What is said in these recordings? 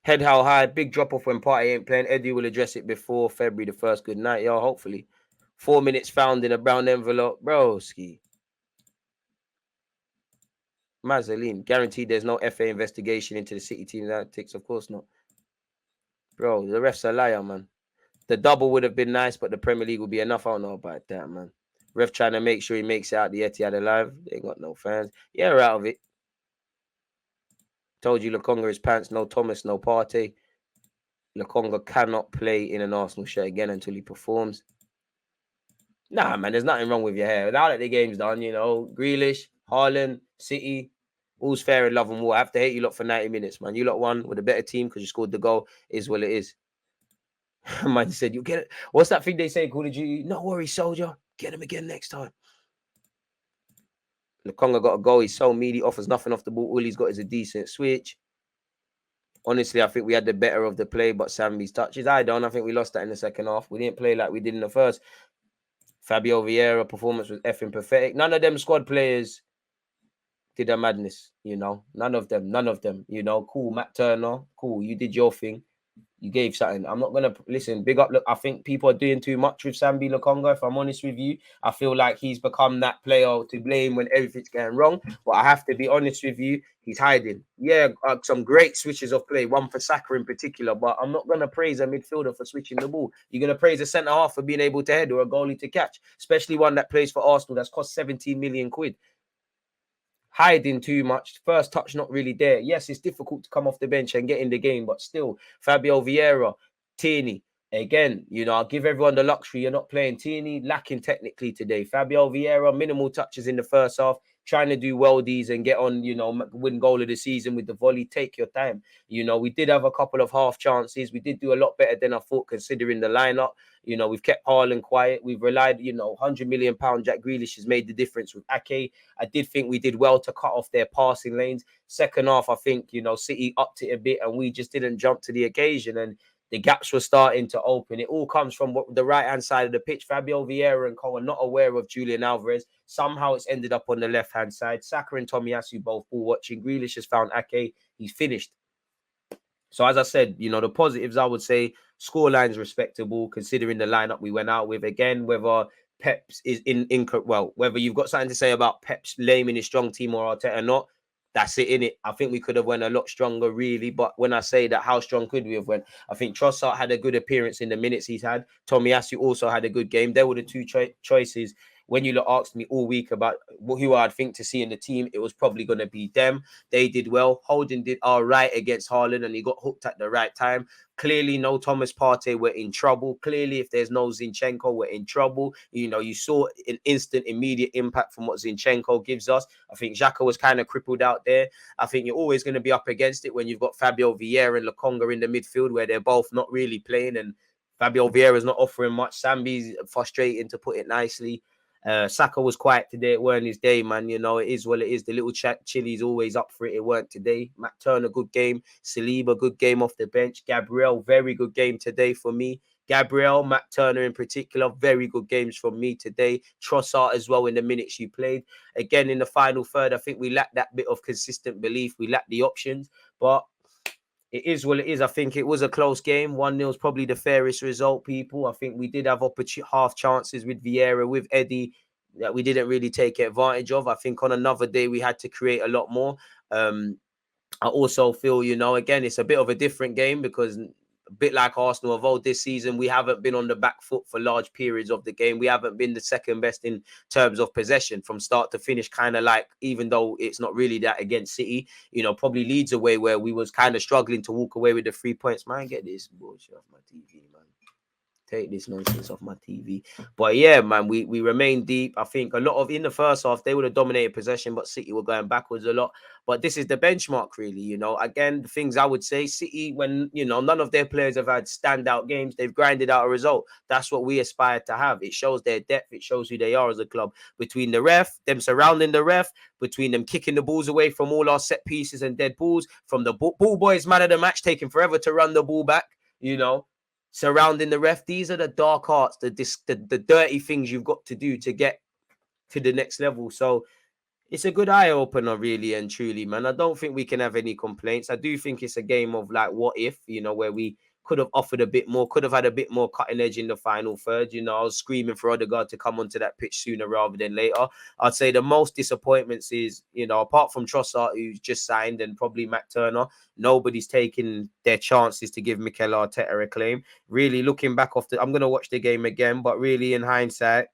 Head how high, big drop off when Party ain't playing. Eddie will address it before February the 1st. Good night, yo. Hopefully. 4 minutes found in a brown envelope. Broski. Mazzoline. Guaranteed there's no FA investigation into the City team tactics. Of course not. Bro, the ref's a liar, man. The double would have been nice, but the Premier League would be enough. I don't know about that, man. Ref trying to make sure he makes it out the Etihad alive. They ain't got no fans. Yeah, we're out of it. Told you Lukonga is pants. No Thomas, no Partey. Lukonga cannot play in an Arsenal shirt again until he performs. Nah, man, there's nothing wrong with your hair. Now that the game's done, Grealish, Haaland, City, all's fair in love and war. I have to hate you lot for 90 minutes, man. You lot won with a better team because you scored the goal. Is what it is. Man said, you get it. What's that thing they say, Call of Duty? No worries, soldier. Get him again next time. Lukonga got a goal. He's so meaty, offers nothing off the ball. All he's got is a decent switch. Honestly, I think we had the better of the play, but Sambi's touches. I think we lost that in the second half. We didn't play like we did in the first. Fabio Vieira performance was effing pathetic. None of them squad players did a madness, None of them, Cool, Matt Turner, cool. You did your thing. You gave something. I'm not gonna listen. Big up. Look, I think people are doing too much with Sambi Lukonga. If I'm honest with you, I feel like he's become that player to blame when everything's going wrong. But I have to be honest with you, he's hiding. Yeah, some great switches of play. One for Saka in particular. But I'm not gonna praise a midfielder for switching the ball. You're gonna praise a centre half for being able to head or a goalie to catch, especially one that plays for Arsenal that's cost 17 million quid. Hiding too much. First touch not really there. Yes, it's difficult to come off the bench and get in the game, but still, Fabio Vieira, Tierney. Again, I'll give everyone the luxury. You're not playing Tierney, lacking technically today. Fabio Vieira, minimal touches in the first half, trying to do worldies and get on, win goal of the season with the volley. Take your time. We did have a couple of half chances. We did do a lot better than I thought considering the lineup. We've kept Haaland quiet. We've relied, £100 million Jack Grealish has made the difference with Ake. I did think we did well to cut off their passing lanes. Second half, I think, City upped it a bit and we just didn't jump to the occasion and the gaps were starting to open. It all comes from the right-hand side of the pitch. Fabio Vieira and Co are not aware of Julian Alvarez. Somehow it's ended up on the left-hand side. Saka and Tomiyasu both ball watching. Grealish has found Ake. He's finished. So as I said, the positives, I would say, scoreline's respectable considering the lineup we went out with. Again, whether Pep's is whether you've got something to say about Pep's laming his strong team or Arteta not, that's it, innit? I think we could have went a lot stronger, really. But when I say that, how strong could we have went? I think Trossard had a good appearance in the minutes he's had. Tomiyasu also had a good game. There were the two choices. When you asked me all week about who I'd think to see in the team, it was probably going to be them. They did well. Holding did all right against Haaland and he got hooked at the right time. Clearly, no Thomas Partey, we're in trouble. Clearly, if there's no Zinchenko, we're in trouble. You saw an instant, immediate impact from what Zinchenko gives us. I think Xhaka was kind of crippled out there. I think you're always going to be up against it when you've got Fabio Vieira and Lukonga in the midfield where they're both not really playing and Fabio Vieira is not offering much. Sambi's frustrating, to put it nicely. Saka was quiet today. It weren't his day, man. It is what it is. The little Chili's always up for it. It weren't today. Matt Turner, good game. Saliba, good game off the bench. Gabriel, very good game today for me. Gabriel, Matt Turner in particular, very good games from me today. Trossard as well in the minutes you played. Again, in the final third, I think we lacked that bit of consistent belief. We lacked the options, but it is what it is. I think it was a close game. 1-0 is probably the fairest result, people. I think we did have half chances with Vieira, with Eddie, that we didn't really take advantage of. I think on another day, we had to create a lot more. I also feel, again, it's a bit of a different game because a bit like Arsenal of old this season, we haven't been on the back foot for large periods of the game. We haven't been the second best in terms of possession from start to finish, kind of like, even though it's not really that against City, probably leads away where we was kind of struggling to walk away with the 3 points. Man, get this bullshit off my TV, man. Take this nonsense off my TV. But yeah, man, we remain deep. I think a lot of, in the first half, they would have dominated possession, but City were going backwards a lot. But this is the benchmark, really, Again, the things I would say, City, when, none of their players have had standout games, they've grinded out a result. That's what we aspire to have. It shows their depth. It shows who they are as a club. Between the ref, them surrounding the ref, between them kicking the balls away from all our set pieces and dead balls, from the ball boys man of the match taking forever to run the ball back, surrounding the ref. These are the dark arts, the dirty things you've got to do to get to the next level. So it's a good eye opener, really and truly, man. I don't think we can have any complaints. I do think it's a game of like what if, where we could have offered a bit more, could have had a bit more cutting edge in the final third. I was screaming for Odegaard to come onto that pitch sooner rather than later. I'd say the most disappointments is, apart from Trossard, who's just signed, and probably Matt Turner, nobody's taking their chances to give Mikel Arteta a claim. Really looking back I'm going to watch the game again, but really in hindsight,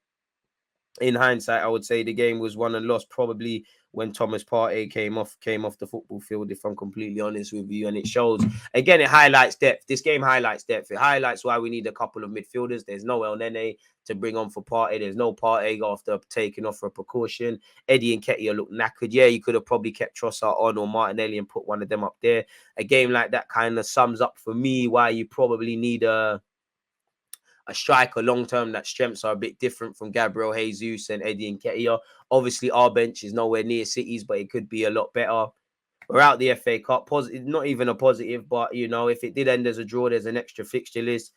I would say the game was won and lost probably when Thomas Partey came off the football field, if I'm completely honest with you. And it shows, again, it highlights depth. This game highlights depth. It highlights why we need a couple of midfielders. There's no El Nene to bring on for Partey. There's no Partey after taking off for a precaution. Eddie and Nketiah look knackered. Yeah, you could have probably kept Trossard on or Martinelli and put one of them up there. A game like that kind of sums up for me why you probably need a striker long term. That strengths are a bit different from Gabriel Jesus and Eddie Nketiah. Obviously, our bench is nowhere near City's, but it could be a lot better. We're out the FA Cup. Positive, not even a positive, but if it did end as a draw, there's an extra fixture list.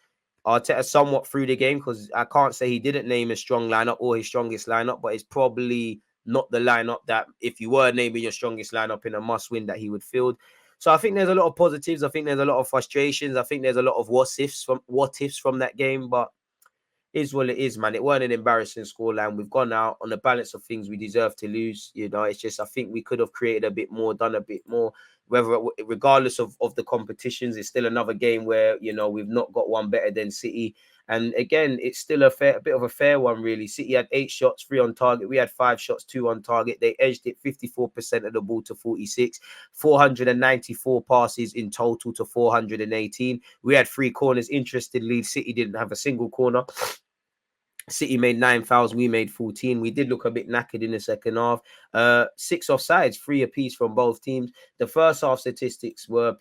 Arteta somewhat through the game, because I can't say he didn't name a strong lineup or his strongest lineup, but it's probably not the lineup that, if you were naming your strongest lineup in a must-win, that he would field. So I think there's a lot of positives. I think there's a lot of frustrations. I think there's a lot of what ifs from that game, but is what it is, man. It weren't an embarrassing scoreline. We've gone out on the balance of things. We deserve to lose. It's just, I think we could have created a bit more, done a bit more. Regardless of the competitions, it's still another game where we've not got one better than City. And again, it's still a bit of a fair one, really. City had 8 shots, 3 on target. We had 5 shots, 2 on target. They edged it 54% of the ball to 46, 494 passes in total to 418. We had 3 corners. Interestingly, City didn't have a single corner. City made 9 fouls, we made 14. We did look a bit knackered in the second half. 6 offsides, 3 apiece from both teams. The first half statistics were,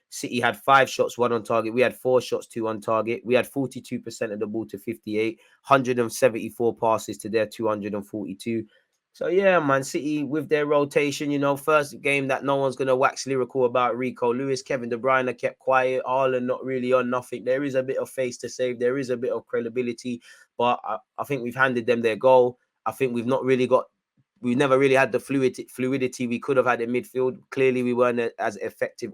City had 5 shots, 1 on target. We had 4 shots, 2 on target. We had 42% of the ball to 58, 174 passes to their 242. So yeah, man, City with their rotation, first game that no one's gonna wax lyrical about. Rico Lewis, Kevin De Bruyne kept quiet, Haaland not really on nothing. There is a bit of face to save, there is a bit of credibility, but I think we've handed them their goal. I think we've never really had the fluidity we could have had in midfield. Clearly, we weren't as effective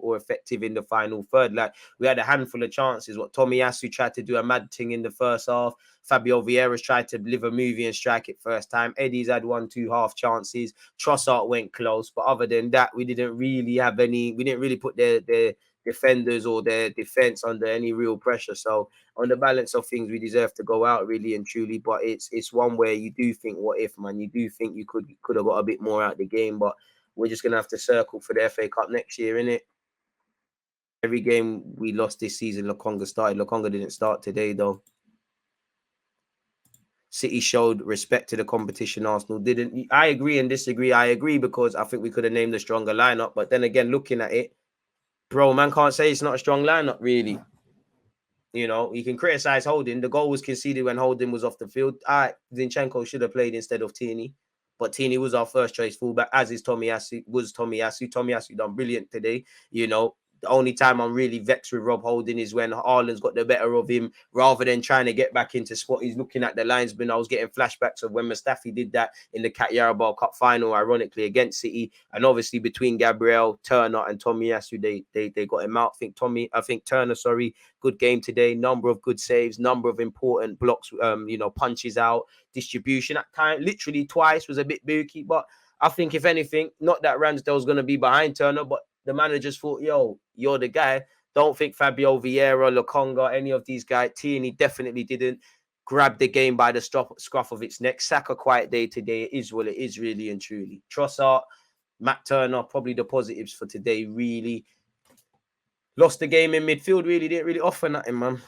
in the final third. Like, we had a handful of chances. What Tomiyasu tried to do a mad thing in the first half. Fabio Vieira's tried to live a movie and strike it first time. Eddie's had 1-2 half chances. Trossard went close, but other than that, we didn't really put their defenders or their defense under any real pressure. So on the balance of things, we deserve to go out, really and truly. But it's one where you do think, what if, man? You do think you could have got a bit more out of the game, but we're just gonna have to circle for the FA Cup next year, innit? Every game we lost this season, Lokonga started. Lokonga didn't start today, though. City showed respect to the competition. Arsenal didn't. I agree and disagree. I agree because I think we could have named a stronger lineup. But then again, looking at it, bro, man can't say it's not a strong lineup, really. You can criticize Holding. The goal was conceded when Holding was off the field. Zinchenko should have played instead of Tierney. But Tierney was our first choice fullback, as is Tomiyasu. Tomiyasu done brilliant today. The only time I'm really vexed with Rob Holding is when Haaland's got the better of him, rather than trying to get back into spot. He's looking at the linesman. I was getting flashbacks of when Mustafi did that in the Carabao Cup final, ironically, against City. And obviously between Gabriel, Turner and Tomiyasu, they got him out. I think Turner, good game today. Number of good saves, number of important blocks, punches out, distribution at time. Literally twice was a bit booky, but I think if anything, not that Ramsdale's going to be behind Turner, but the managers thought, yo, you're the guy. Don't think Fabio Vieira, Lokonga, any of these guys. Tierney definitely didn't grab the game by the scruff of its neck. Saka quiet day today. It is what it is, really and truly. Trossard, Matt Turner, probably the positives for today, really. Lost the game in midfield, really. Didn't really offer nothing, man.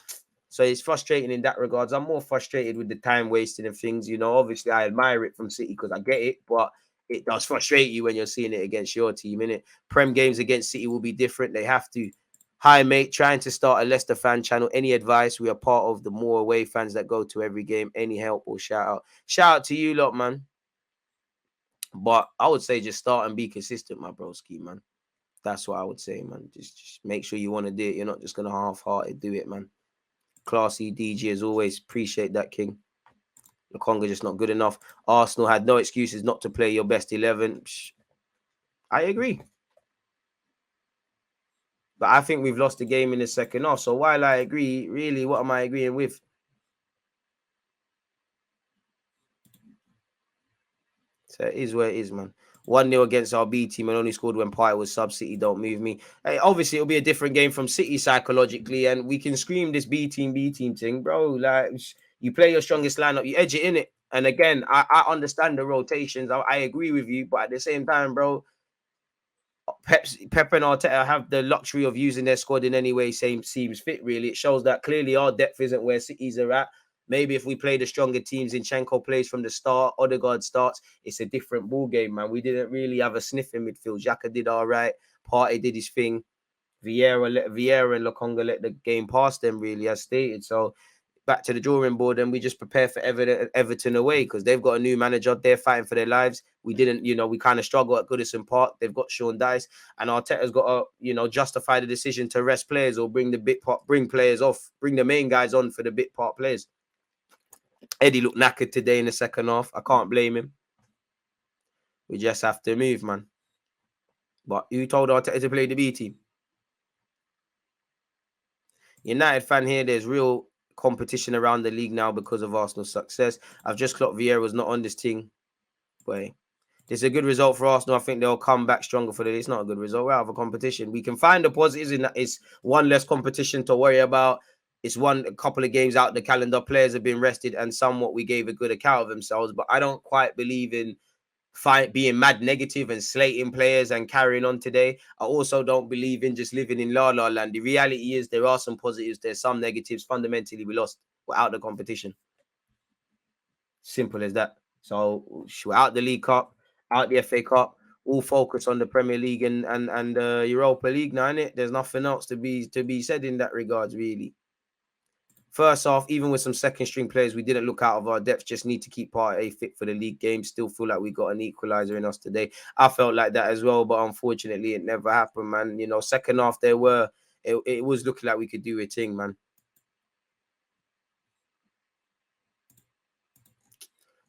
So it's frustrating in that regards. I'm more frustrated with the time wasting and things. Obviously I admire it from City because I get it, but it does frustrate you when you're seeing it against your team, innit? Prem games against City will be different. They have to. Hi, mate. Trying to start a Leicester fan channel. Any advice? We are part of the more away fans that go to every game. Any help or shout out? Shout out to you lot, man. But I would say just start and be consistent, my broski, man. That's what I would say, man. Just make sure you want to do it. You're not just going to half-hearted do it, man. Classy DJ as always. Appreciate that, King. Lokonga just not good enough. Arsenal had no excuses not to play your best 11. I agree. But I think we've lost the game in the second half. So while I agree, really, what am I agreeing with? So it is where it is, man. 1-0 against our B team and only scored when Partey was sub. City don't move me. Hey, obviously, it'll be a different game from City psychologically, and we can scream this B team thing, bro. Like, you play your strongest lineup, you edge it in it. And again, I understand the rotations. I agree with you, but at the same time, bro, Pep and Arteta have the luxury of using their squad in any way seems fit, really. It shows that clearly our depth isn't where City's are at. Maybe if we play the stronger teams, Zinchenko plays from the start, Odegaard starts, it's a different ball game, man. We didn't really have a sniff in midfield. Xhaka did all right. Partey did his thing. Vieira and Lokonga let the game pass them, really, as stated. So back to the drawing board and we just prepare for Everton away because they've got a new manager. They're fighting for their lives. We didn't, we kind of struggle at Goodison Park. They've got Sean Dice and Arteta's got to, justify the decision to rest players or bring players off, bring the main guys on for the bit part players. Eddie looked knackered today in the second half. I can't blame him. We just have to move, man. But who told Arteta to play the B team? United fan here, there's real competition around the league now because of Arsenal's success. I've just clocked Vieira's not on this team. Boy, it's a good result for Arsenal. I think they'll come back stronger for the day. It's not a good result. We're out of a competition. We can find the positives in that it's one less competition to worry about. It's a couple of games out the calendar. Players have been rested and somewhat we gave a good account of themselves. But I don't quite believe in being mad negative and slating players and carrying on today. I also don't believe in just living in la la land. The reality is there are some positives, there's some negatives. Fundamentally, we lost. We're out the competition. Simple as that. So we're out the League Cup, out the FA Cup. All focus on the Premier League and the Europa League now, innit? There's nothing else to be said in that regards, really. First off, even with some second string players, we didn't look out of our depth. Just need to keep Partey fit for the league game. Still feel like we got an equalizer in us today. I felt like that as well, but unfortunately, it never happened, man. Second half it was looking like we could do a thing, man.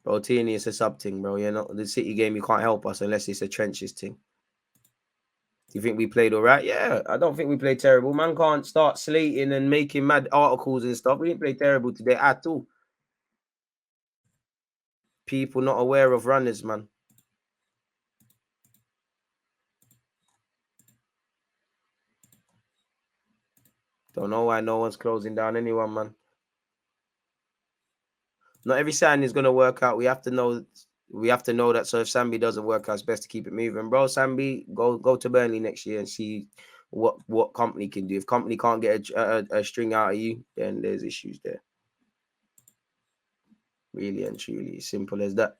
Bro, Tierney is a sub thing, bro. The City game, you can't help us unless it's a trenches thing. Do you think we played all right? Yeah, I don't think we played terrible. Man can't start slating and making mad articles and stuff. We didn't play terrible today at all. People not aware of runners, man. Don't know why no one's closing down anyone, man. Not every sign is gonna work out. We have to know that. So if Sambi doesn't work out, it's best to keep it moving, bro. Sambi, go to Burnley next year and see what company can do. If company can't get a string out of you, then there's issues there. Really and truly, simple as that.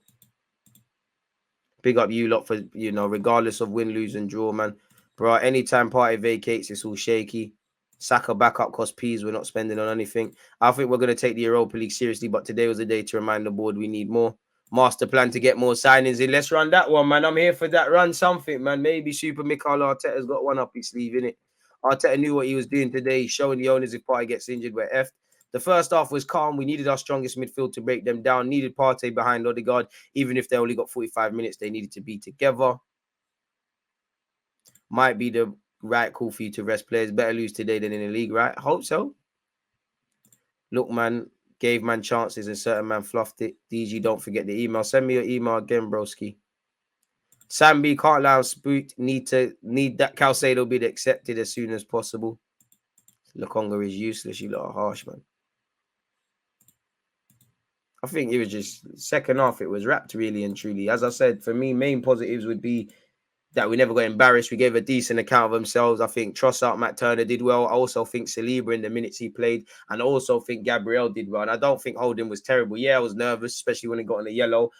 Big up you lot for regardless of win, lose, and draw, man. Bro, anytime Partey vacates, it's all shaky. Saka backup cost peas. We're not spending on anything. I think we're going to take the Europa League seriously, but today was a day to remind the board we need more. Master plan to get more signings in. Let's run that one, man. I'm here for that. Run something, man. Maybe Super Mikel Arteta's got one up his sleeve, innit? Arteta knew what he was doing today. He's showing the owners if Partey gets injured, we're effed. The first half was calm. We needed our strongest midfield to break them down. Needed Partey behind Odegaard. Even if they only got 45 minutes, they needed to be together. Might be the right call for you to rest players. Better lose today than in the league, right? Hope so. Look, man, gave man chances and certain man fluffed it. DG, don't forget the email. Send me your email again, broski. Sambi, can't allow spooked. Need that Calcedo bid accepted as soon as possible. Lokonga is useless. You lot are harsh, man. I think it was just second half. It was wrapped really and truly. As I said, for me, main positives would be that we never got embarrassed. We gave a decent account of themselves. I think Trossard, Matt Turner did well. I also think Saliba in the minutes he played, and I also think Gabriel did well. And I don't think Holding was terrible. Yeah, I was nervous, especially when he got on the yellow.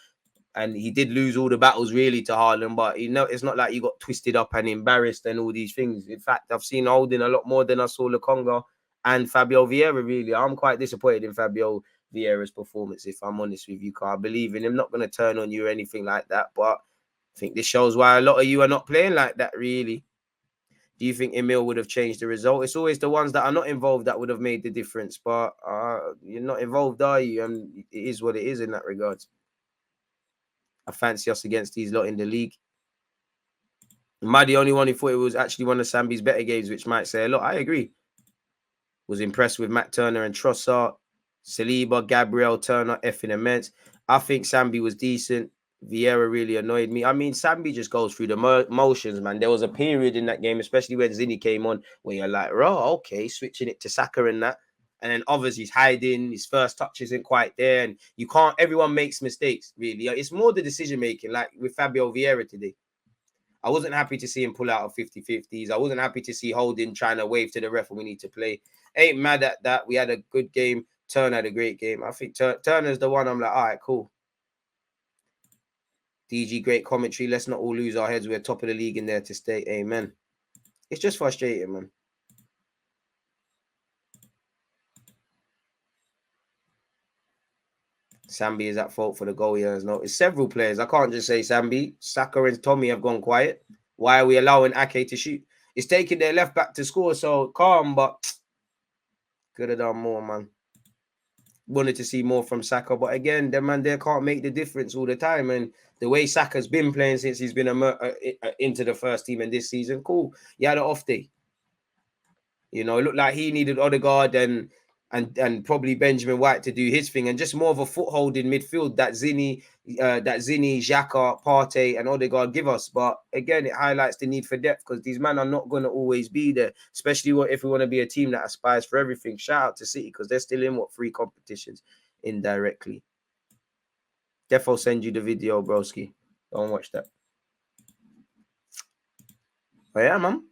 And he did lose all the battles really to Haaland, but it's not like he got twisted up and embarrassed and all these things. In fact, I've seen Holding a lot more than I saw Lokonga and Fabio Vieira, really. I'm quite disappointed in Fabio Vieira's performance, if I'm honest with you, because I believe in him. Not going to turn on you or anything like that, but I think this shows why a lot of you are not playing like that, really. Do you think Emil would have changed the result? It's always the ones that are not involved that would have made the difference. But you're not involved, are you? And it is what it is in that regard. I fancy us against these lot in the league. Am I the only one who thought it was actually one of Sambi's better games, which might say a lot? I agree. Was impressed with Matt Turner and Trossard. Saliba, Gabriel, Turner, effing immense. I think Sambi was decent. Vieira really annoyed me. I mean, Sambi just goes through the motions, man. There was a period in that game, especially when Zinni came on, where you're like, oh, okay, switching it to Saka and that. And then others, he's hiding. His first touch isn't quite there. And you can't, everyone makes mistakes, really. It's more the decision making, like with Fabio Vieira today. I wasn't happy to see him pull out of 50-50s. I wasn't happy to see Holding trying to wave to the ref when we need to play. Ain't mad at that. We had a good game. Turner had a great game. I think Turner's the one I'm like, all right, cool. DG, great commentary. Let's not all lose our heads. We're top of the league in there to stay. Amen. It's just frustrating, man. Sambi is at fault for the goal. Yeah, no, it's several players. I can't just say Sambi. Saka and Tommy have gone quiet. Why are we allowing Ake to shoot? It's taking their left back to score, so calm, but could have done more, man. Wanted to see more from Saka, but again, the man there can't make the difference all the time. And the way Saka's been playing since he's been into the first team in this season, cool. He had an off day. You know, it looked like he needed Odegaard and probably Benjamin White to do his thing, and just more of a foothold in midfield that Zinni, Xhaka, Partey, and Odegaard give us. But again, it highlights the need for depth because these men are not going to always be there, especially if we want to be a team that aspires for everything. Shout out to City because they're still in 3 competitions indirectly. Defo send you the video, broski. Don't watch that. But yeah, man.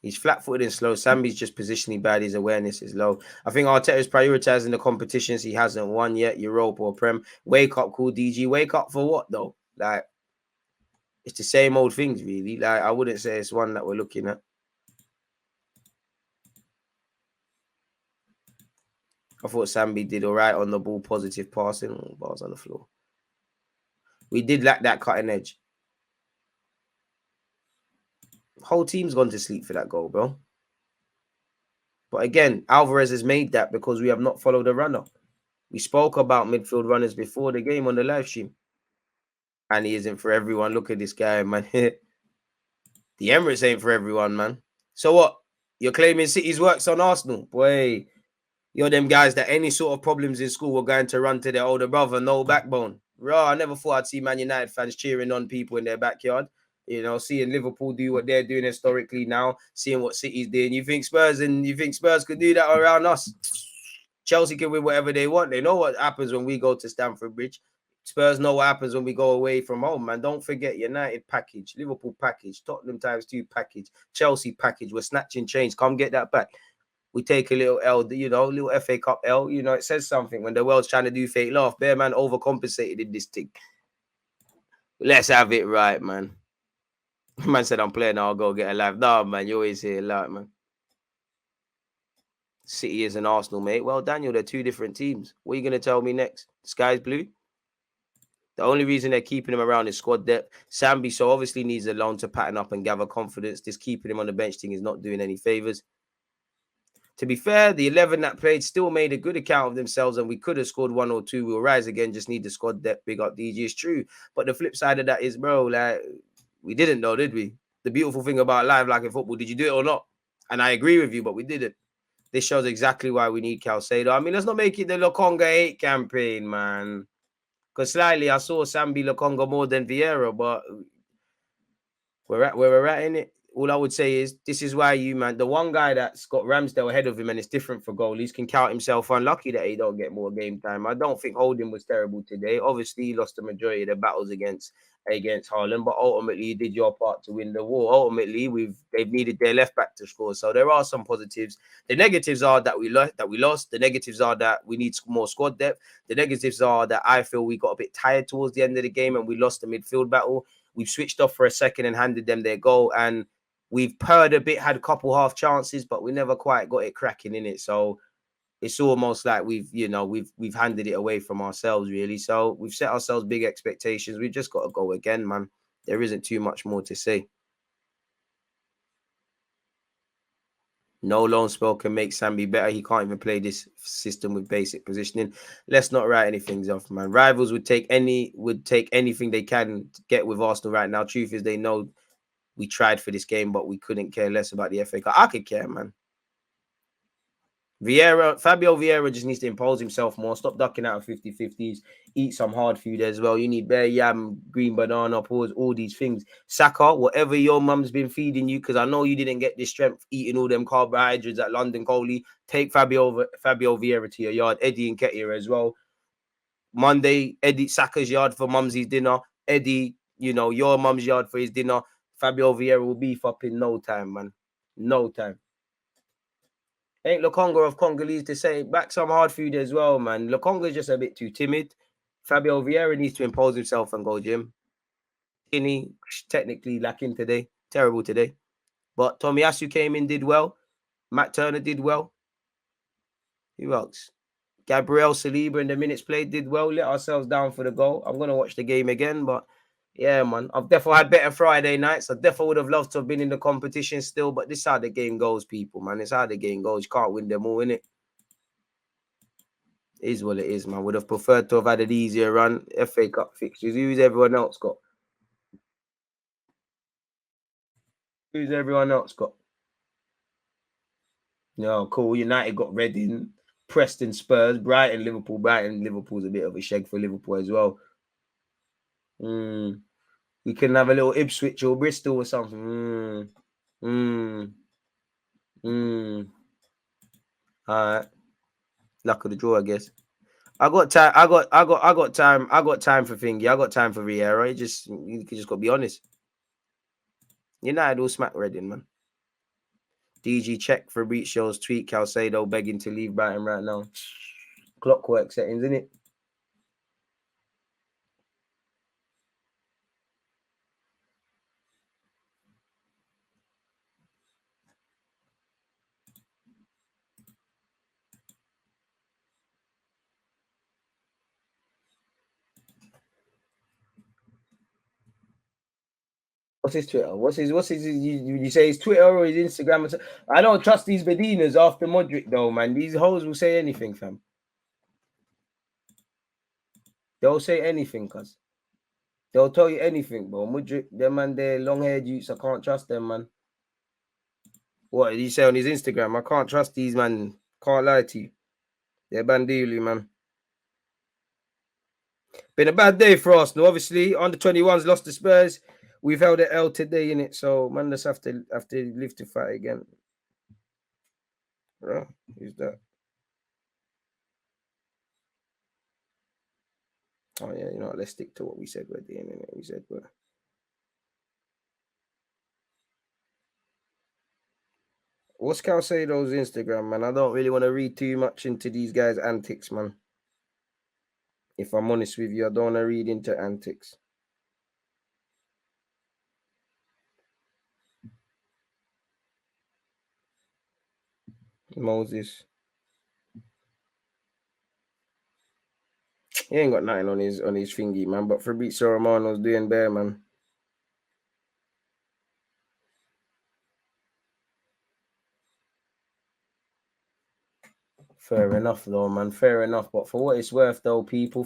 He's flat-footed and slow. Sambi's just positionally bad. His awareness is low. I think Arteta's prioritizing the competitions he hasn't won yet, Europa or Prem. Wake up, cool DG. Wake up for what, though? Like, it's the same old things, really. Like, I wouldn't say it's one that we're looking at. I thought Sambi did all right on the ball, positive passing. Bars on the floor. We did lack that cutting edge. Whole team's gone to sleep for that goal, bro. But again, Alvarez has made that because we have not followed a runner. We spoke about midfield runners before the game on the live stream. And he isn't for everyone. Look at this guy, man. The Emirates ain't for everyone, man. So what? You're claiming City's works on Arsenal? Boy, you're them guys that any sort of problems in school were going to run to their older brother, no backbone. Raw, I never thought I'd see Man United fans cheering on people in their backyard. You know, seeing Liverpool do what they're doing historically now, seeing what City's doing. You think Spurs could do that around us? Chelsea can win whatever they want. They know what happens when we go to Stamford Bridge. Spurs know what happens when we go away from home, man. Don't forget United package, Liverpool package, Tottenham ×2 package, Chelsea package. We're snatching chains. Come get that back. We take a little L, you know, little FA Cup L. You know, it says something when the world's trying to do fake laugh. Bear man overcompensated in this thing. Let's have it right, man. Man said I'm playing, I'll go get a life. Nah, man, you always hear a lot, man. City is an Arsenal, mate. Well, Daniel, they're 2 different teams. What are you going to tell me next? The sky's blue? The only reason they're keeping him around is squad depth. Sambi so obviously needs a loan to pattern up and gather confidence. Just keeping him on the bench thing is not doing any favours. To be fair, the 11 that played still made a good account of themselves and we could have scored 1 or 2. We'll rise again, just need the squad depth. Big up DG. It's true. But the flip side of that is, bro, like, we didn't know, did we? The beautiful thing about live, like in football, did you do it or not? And I agree with you, but we didn't. This shows exactly why we need Calcedo. I mean, let's not make it the Lokonga 8 campaign, man. Because slightly, I saw Sambi Lokonga more than Vieira, but we're at where we're at in it. All I would say is this is why you, man, the one guy that's got Ramsdale ahead of him and it's different for goalies can count himself unlucky that he don't get more game time. I don't think Holding was terrible today. Obviously, he lost the majority of the battles against Haaland, but ultimately you did your part to win the war. Ultimately, they've needed their left back to score. So there are some positives. The negatives are that we lost. The negatives are that we need more squad depth. The negatives are that I feel we got a bit tired towards the end of the game and we lost the midfield battle. We've switched off for a second and handed them their goal, and we've purred a bit, had a couple half chances, but we never quite got it cracking in it. So it's almost like we've handed it away from ourselves, really. So we've set ourselves big expectations. We've just got to go again, man. There isn't too much more to say. No loan spell can make Sambi better. He can't even play this system with basic positioning. Let's not write anything off, man. Rivals would take anything they can to get with Arsenal right now. Truth is, they know we tried for this game, but we couldn't care less about the FA Cup. I could care, man. Fabio Vieira just needs to impose himself more. Stop ducking out of 50-50s. Eat some hard food as well. You need bear yam, green banana, pause, all these things. Saka, whatever your mum's been feeding you, because I know you didn't get this strength eating all them carbohydrates at London Coley. Take Fabio Vieira to your yard. Eddie and Ketia as well. Monday, Eddie Saka's yard for mumsy's dinner. Eddie, your mum's yard for his dinner. Fabio Vieira will beef up in no time, man. No time. Ain't Lokonga of Congolese to say back some hard food as well, man. Lokonga's just a bit too timid. Fabio Vieira needs to impose himself and go gym. Kinney technically lacking today. Terrible today. But Tomiyasu came in, did well. Matt Turner did well. Who else? Gabriel Saliba in the minutes played did well. Let ourselves down for the goal. I'm going to watch the game again, but yeah, man. I've definitely had better Friday nights. I definitely would have loved to have been in the competition still, but this is how the game goes, people, man. It's how the game goes. You can't win them all, innit? It is what it is, man. Would have preferred to have had an easier run. FA Cup fixtures. Who's everyone else got? Who's everyone else got? No, cool. United got Reading, Preston, Spurs, Brighton, Liverpool. Liverpool's a bit of a shag for Liverpool as well. We can have a little Ipswich or Bristol or something. All right. Luck of the draw, I guess. I got time. I got time. I got time for Thingy. I got time for Vieira. You just got to be honest. United will smack Reading, man. DG check for Fabrizio's tweet. Calcedo begging to leave Brighton right now. Clockwork settings, isn't it? What's his Twitter? What's his you say his Twitter or his Instagram? I don't trust these Bedinas after Modric though, man. These hoes will say anything, fam. They'll say anything, cuz. They'll tell you anything, bro. Modric, them man, they're long-haired youths. I can't trust them, man. What did he say on his Instagram? I can't trust these, man. Can't lie to you. They're bandili, man. Been a bad day for Arsenal. Obviously, under 21s lost to Spurs. We've held an L today, in it. So man, just have to live to fight again. Bro, who's that? Oh yeah, you know what? Let's stick to what we said we're doing. Innit? We said we're. What's Calcedo's Instagram, man? I don't really want to read too much into these guys' antics, man. If I'm honest with you, I don't want to read into antics. Moses. He ain't got nothing on his thingy, man. But Fabrizio Romano's doing bare, man. Fair enough, though, man. Fair enough. But for what it's worth, though, people,